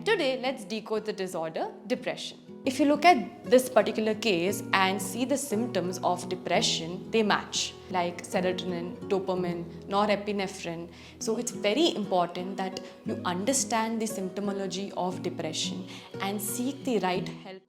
today let's decode the disorder depression. If you look at this particular case and see the symptoms of depression, they match like serotonin, dopamine, norepinephrine. So it's very important that you understand the symptomology of depression and seek the right help.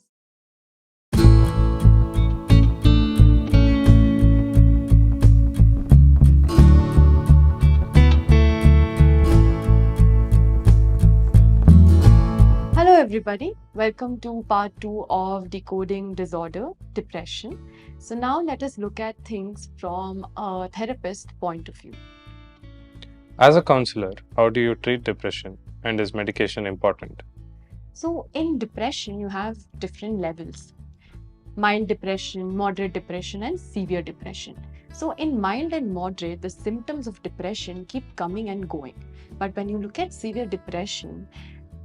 Hello everybody, welcome to part 2 of decoding disorder depression. So now let us look at things from a therapist point of view. As a counselor, how do you treat depression, and is medication important? So in depression you have different levels: mild depression, moderate depression and severe depression. So in mild and moderate, the symptoms of depression keep coming and going. But when you look at severe depression,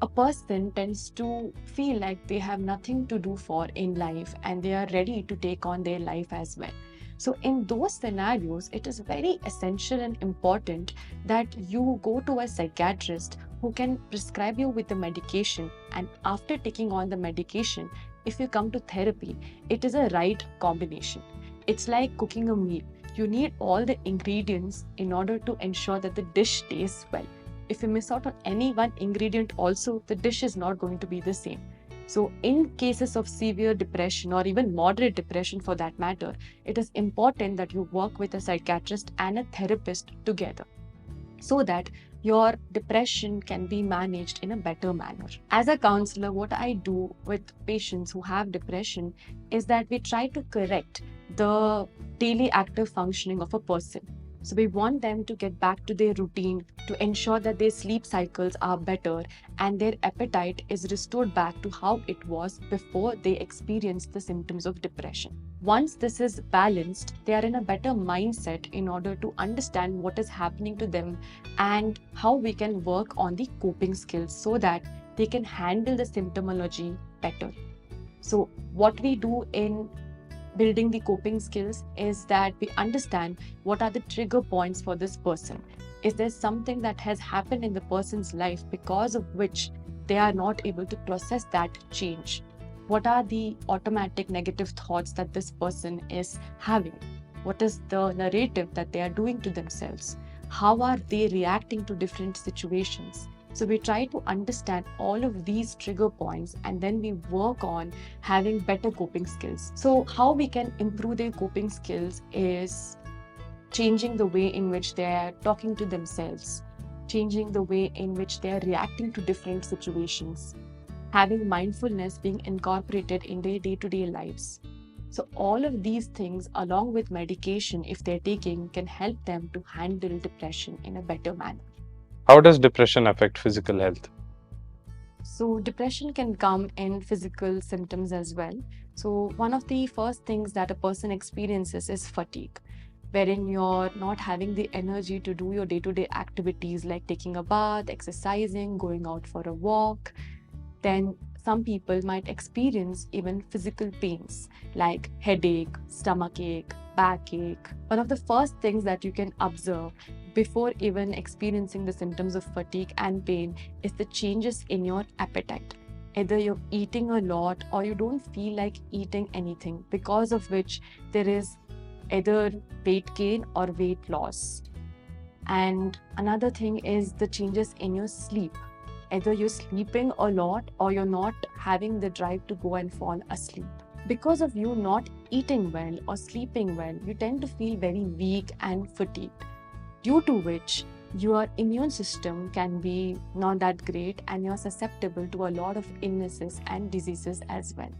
a person tends to feel like they have nothing to do for in life and they are ready to take on their life as well. So in those scenarios, it is very essential and important that you go to a psychiatrist who can prescribe you with the medication, and after taking on the medication, if you come to therapy, it is a right combination. It's like cooking a meal. You need all the ingredients in order to ensure that the dish tastes well. If you miss out on any one ingredient also, the dish is not going to be the same. So in cases of severe depression or even moderate depression for that matter, it is important that you work with a psychiatrist and a therapist together so that your depression can be managed in a better manner. As a counselor, what I do with patients who have depression is that we try to correct the daily active functioning of a person. So we want them to get back to their routine, to ensure that their sleep cycles are better and their appetite is restored back to how it was before they experienced the symptoms of depression. Once this is balanced, they are in a better mindset in order to understand what is happening to them and how we can work on the coping skills so that they can handle the symptomology better. So what we do in building the coping skills is that we understand what are the trigger points for this person. Is there something that has happened in the person's life because of which they are not able to process that change? What are the automatic negative thoughts that this person is having? What is the narrative that they are doing to themselves? How are they reacting to different situations? So we try to understand all of these trigger points and then we work on having better coping skills. So how we can improve their coping skills is changing the way in which they are talking to themselves, changing the way in which they are reacting to different situations, having mindfulness being incorporated in their day-to-day lives. So all of these things along with medication, if they're taking, can help them to handle depression in a better manner. How does depression affect physical health? So depression can come in physical symptoms as well. So one of the first things that a person experiences is fatigue, wherein you're not having the energy to do your day-to-day activities like taking a bath, exercising, going out for a walk. Then some people might experience even physical pains like headache, stomachache, backache. One of the first things that you can observe before even experiencing the symptoms of fatigue and pain is the changes in your appetite. Either you're eating a lot or you don't feel like eating anything, because of which there is either weight gain or weight loss. And another thing is the changes in your sleep. Either you're sleeping a lot or you're not having the drive to go and fall asleep. Because of you not eating well or sleeping well, you tend to feel very weak and fatigued, due to which your immune system can be not that great and you're susceptible to a lot of illnesses and diseases as well.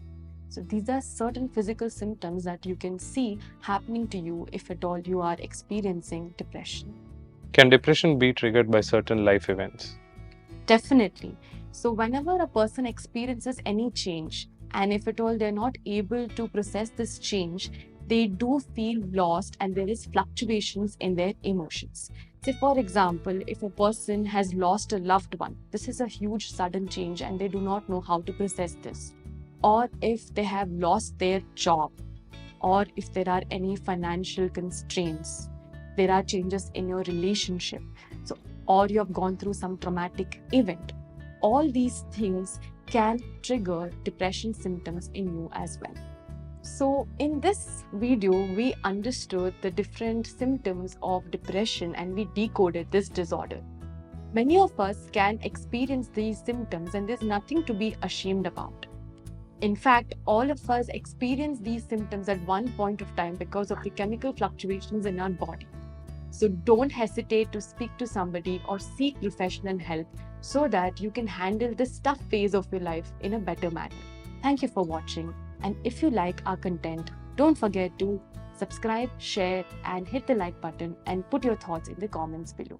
So these are certain physical symptoms that you can see happening to you if at all you are experiencing depression. Can depression be triggered by certain life events? Definitely. So whenever a person experiences any change, and if at all they're not able to process this change, they do feel lost and there is fluctuations in their emotions. Say for example, if a person has lost a loved one, this is a huge sudden change and they do not know how to process this. Or if they have lost their job, or if there are any financial constraints, there are changes in your relationship. So or you have gone through some traumatic event, all these things can trigger depression symptoms in you as well. So in this video, we understood the different symptoms of depression and we decoded this disorder. Many of us can experience these symptoms and there's nothing to be ashamed about. In fact, all of us experience these symptoms at one point of time because of the chemical fluctuations in our body. So don't hesitate to speak to somebody or seek professional help so that you can handle this tough phase of your life in a better manner. Thank you for watching. And if you like our content, don't forget to subscribe, share, and hit the like button and put your thoughts in the comments below.